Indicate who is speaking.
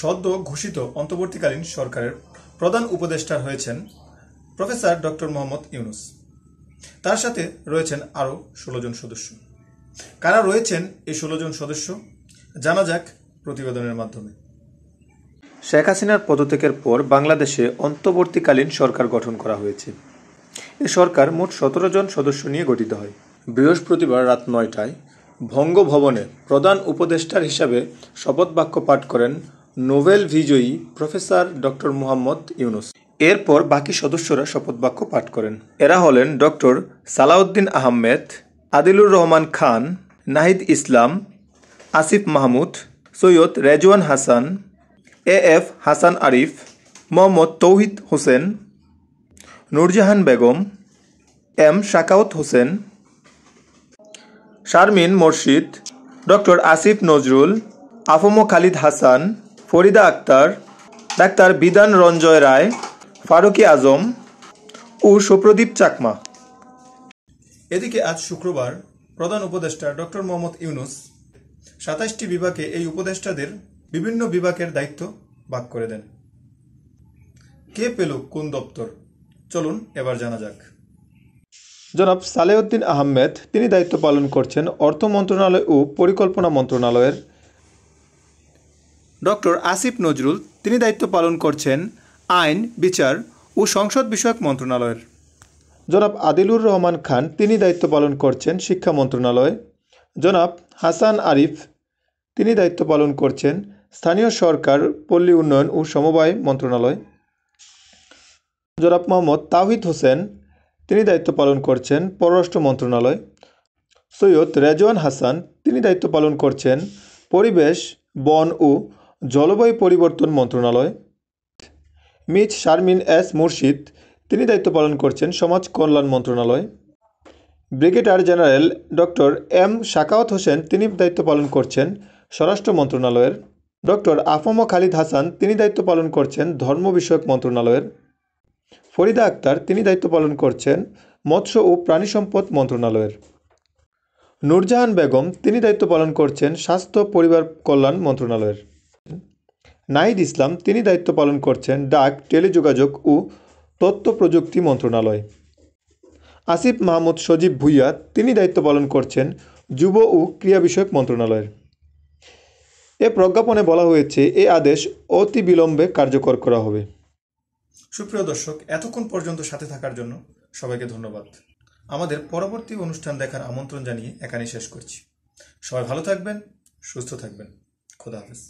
Speaker 1: সদ্য ঘোষিত অন্তর্বর্তীকালীন সরকারের প্রধান উপদেষ্টা হয়েছেন প্রফেসর ডক্টর মোহাম্মদ ইউনূস। তার সাথে রয়েছেন আরও 16 জন সদস্য। কারা রয়েছেন এই 16 জন সদস্য জানা যাক প্রতিবেদনের মাধ্যমে। শেখ হাসিনার পদত্যাগের পর বাংলাদেশে অন্তর্বর্তীকালীন সরকার গঠন করা হয়েছে। এই সরকার মোট 17 জন সদস্য নিয়ে গঠিত হয়। বৃহস্পতিবার রাত 9টায় বঙ্গভবনে প্রধান উপদেষ্টার হিসাবে শপথ বাক্য পাঠ করেন নোবেল বিজয়ী প্রফেসর ডক্টর মোহাম্মদ ইউনূস। এরপর বাকি সদস্যরা শপথ বাক্য পাঠ করেন। এরা হলেন doctor Salauddin Ahmed, Adilur Rahman Khan, Nahid Islam, Asif Mahmud, Syed Rezwan Hasan, A F Hasan Arif, Mohammad Touhid Hossain, Nurjahan Begum, M Sakhawat Hossain, Sharmin Murshid, doctor Asif Nazrul, A F M Khalid Hasan, Farida Akter, doctor Bidhan Ranjoy রায়, ফারুকি আজম ও সুপ্রদীপ চাকমা। এদিকে আজ শুক্রবার প্রধান উপদেষ্টা ডক্টর মোহাম্মদ ইউনূস 27টি বিভাগে এই উপদেষ্টাদের বিভিন্ন বিভাগের দায়িত্ব ভাগ করে দেন। কে পেল কোন দপ্তর, চলুন এবার জানা যাক। জনাব সালেউদ্দিন আহমেদ তিনি দায়িত্ব পালন করছেন অর্থ মন্ত্রণালয় ও পরিকল্পনা মন্ত্রণালয়ের। ডক্টর আসিফ নজরুল তিনি দায়িত্ব পালন করছেন আইন, বিচার ও সংসদ বিষয়ক মন্ত্রণালয়ের। জনাব আদিলুর রহমান খান তিনি দায়িত্ব পালন করছেন শিক্ষা মন্ত্রণালয়। জনাব হাসান আরিফ তিনি দায়িত্ব পালন করছেন স্থানীয় সরকার, পল্লী উন্নয়ন ও সমবায় মন্ত্রণালয়। জনাব মোহাম্মদ তাওহিদ হোসেন তিনি দায়িত্ব পালন করছেন পররাষ্ট্র মন্ত্রণালয়। সৈয়দ রেজওয়ান হাসান তিনি দায়িত্ব পালন করছেন পরিবেশ, বন ও জলবায়ু পরিবর্তন মন্ত্রণালয়। মিস শারমিন এস মুর্শিদ তিনি দায়িত্ব পালন করছেন সমাজ কল্যাণ মন্ত্রণালয়। Brigadier general doctor M Sakhawat Hossain তিনি দায়িত্ব পালন করছেন স্বরাষ্ট্র মন্ত্রণালয়ের। ডক্টর আফম খালিদ হাসান তিনি দায়িত্ব পালন করছেন ধর্ম বিষয়ক মন্ত্রণালয়ের। ফরিদা আক্তার তিনি দায়িত্ব পালন করছেন মৎস্য ও প্রাণী সম্পদ মন্ত্রণালয়ের। নূরজাহান বেগম তিনি দায়িত্ব পালন করছেন স্বাস্থ্য পরিবার কল্যাণ মন্ত্রণালয়ের। নাহিদ ইসলাম তিনি দায়িত্ব পালন করছেন ডাক, টেলিযোগাযোগ ও তথ্য প্রযুক্তি মন্ত্রণালয়। আসিফ মাহমুদ সজীব ভুইয়া তিনি দায়িত্ব পালন করছেন যুব ও ক্রীড়া বিষয়ক মন্ত্রণালয়ের। এ প্রজ্ঞাপনে বলা হয়েছে এই আদেশ অতি বিলম্বে কার্যকর করা হবে। সুপ্রিয় দর্শক, এতক্ষণ পর্যন্ত সাথে থাকার জন্য সবাইকে ধন্যবাদ। আমাদের পরবর্তী অনুষ্ঠান দেখার আমন্ত্রণ জানিয়ে এখানেই শেষ করছি। সবাই ভালো থাকবেন, সুস্থ থাকবেন। খোদা হাফেজ।